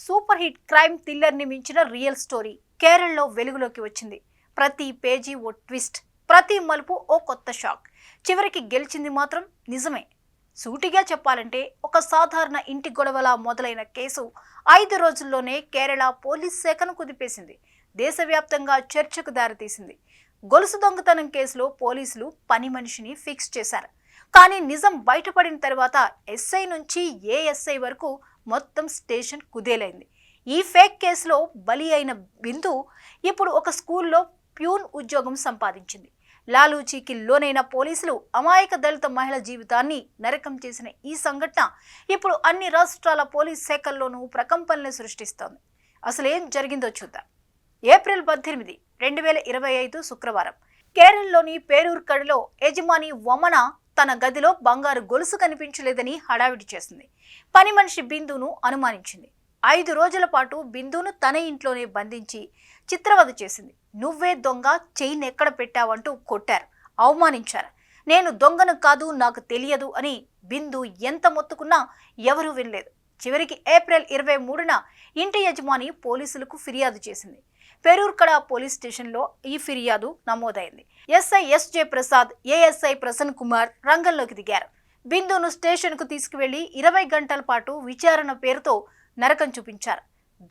Super hit crime thriller ని మించిన real story కేరళలో వెలుగులోకి వచ్చింది. ప్రతి పేజీ ఓ ట్విస్ట్, ప్రతి మలుపు ఓ కొత్త షాక్. చివరికి గెలిచింది మాత్రం నిజమే. సూటిగా చెప్పాలంటే ఒక సాధారణ ఇంటి గొడవలా మొదలైన కేసు 5 రోజుల్లోనే కేరళ పోలీస్ శాఖను కుదిపేసింది. దేశవ్యాప్తంగా చర్చకు దారితీసింది. గొలుసు దొంగతనం కేసులో పోలీసులు పని మనిషిని ఫిక్స్ చేశారు. కానీ నిజం బయటపడిన తర్వాత ఎస్ఐ నుంచి ఏఎస్ఐ వరకు మొత్తం స్టేషన్ కుదేలైంది. ఈ ఫేక్ కేసులో బలి అయిన బిందు ఇప్పుడు ఒక స్కూల్లో ప్యూన్ ఉద్యోగం సంపాదించింది. లాలూచీకి లోనైన పోలీసులు అమాయక దళిత మహిళ జీవితాన్ని నరకం చేసిన ఈ సంఘటన ఇప్పుడు అన్ని రాష్ట్రాల పోలీస్ శాఖల్లోనూ ప్రకంపనలు సృష్టిస్తోంది. అసలేం జరిగిందో చూద్దాం. ఏప్రిల్ 18, 2025 శుక్రవారం కేరళలోని పేరూర్కడలో యజమాని వమన తన గదిలో బంగారు గొలుసు కనిపించలేదని హడావిడి చేసింది. పని మనిషి బిందును అనుమానించింది. 5 రోజుల పాటు బిందును తన ఇంట్లోనే బంధించి చిత్రవద చేసింది. నువ్వే దొంగ, చైన్ ఎక్కడ పెట్టావంటూ కొట్టారు, అవమానించారు. నేను దొంగను కాదు, నాకు తెలియదు అని బిందు ఎంత మొత్తుకున్నా ఎవరూ వినలేదు. చివరికి ఏప్రిల్ 23న ఇంటి యజమాని పోలీసులకు ఫిర్యాదు చేసింది. పేరూర్కడ పోలీస్ స్టేషన్లో ఈ ఫిర్యాదు నమోదైంది. SI SJ Prasad, ASI Prasan Kumar రంగంలోకి దిగారు. బిందును స్టేషన్కు తీసుకువెళ్లి 20 గంటల పాటు విచారణ పేరుతో నరకం చూపించారు.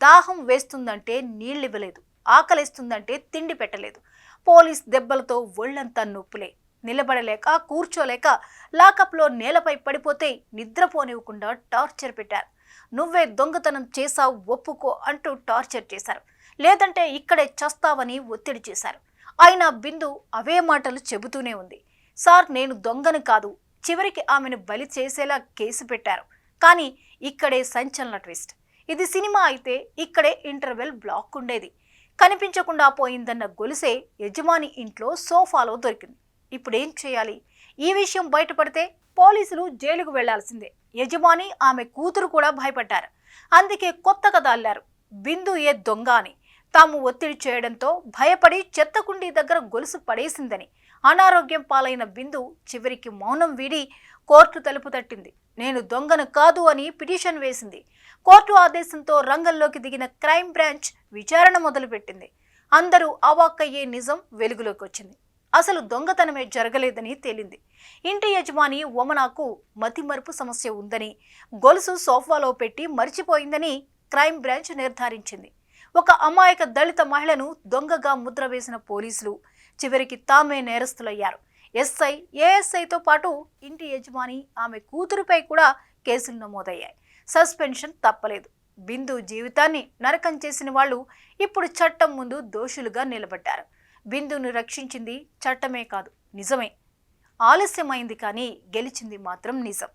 దాహం వేస్తుందంటే నీళ్ళివ్వలేదు, ఆకలిస్తుందంటే తిండి పెట్టలేదు. పోలీస్ దెబ్బలతో ఒళ్లంతా నొప్పులే. నిలబడలేక, కూర్చోలేక లాకప్లో నేలపై పడిపోతే నిద్రపోనివ్వకుండా టార్చర్ పెట్టారు. నువ్వే దొంగతనం చేశావు, ఒప్పుకో అంటూ టార్చర్ చేశారు. లేదంటే ఇక్కడే చస్తావని ఒత్తిడి చేశారు. అయినా బిందు అవే మాటలు చెబుతూనే ఉంది. సార్, నేను దొంగను కాదు. చివరికి ఆమెను బలి చేసేలా కేసు పెట్టారు. కానీ ఇక్కడే సంచలన ట్విస్ట్. ఇది సినిమా అయితే ఇక్కడే ఇంటర్వెల్ బ్లాక్ ఉండేది. కనిపించకుండా పోయిందన్న గొలుసే యజమాని ఇంట్లో సోఫాలో దొరికింది. ఇప్పుడేం చేయాలి? ఈ విషయం బయటపడితే పోలీసులు జైలుకు వెళ్లాల్సిందే. యజమాని, ఆమె కూతురు కూడా భయపడ్డారు. అందుకే కొత్త కథ అల్లారు. బిందు ఏ దొంగ అని. తాము ఒత్తిడి చేయడంతో భయపడి చెత్తకుండీ దగ్గర గొలుసు పడేసిందని. అనారోగ్యం పాలైన బిందు చివరికి మౌనం వీడి కోర్టు తలుపు తట్టింది. నేను దొంగను కాదు అని పిటిషన్ వేసింది. కోర్టు ఆదేశంతో రంగంలోకి దిగిన క్రైమ్ బ్రాంచ్ విచారణ మొదలుపెట్టింది. అందరూ అవాక్కయ్యే నిజం వెలుగులోకి వచ్చింది. అసలు దొంగతనమే జరగలేదని తేలింది. ఇంటి యజమాని వమనాకు మతిమరుపు సమస్య ఉందని, గొలుసు సోఫాలో పెట్టి మర్చిపోయిందని క్రైమ్ బ్రాంచ్ నిర్ధారించింది. ఒక అమాయక దళిత మహిళను దొంగగా ముద్ర వేసిన పోలీసులు చివరికి తామే నేరస్తులయ్యారు. ఎస్ఐ, ఏఎస్ఐతో పాటు ఇంటి యజమాని, ఆమె కూతురుపై కూడా కేసులు నమోదయ్యాయి. సస్పెన్షన్ తప్పలేదు. బిందు జీవితాన్ని నరకం చేసిన వాళ్ళు ఇప్పుడు చట్టం ముందు దోషులుగా నిలబడ్డారు. బిందును రక్షించింది చట్టమే కాదు, నిజమే. ఆలస్యమైంది కానీ గెలిచింది మాత్రం నిజం.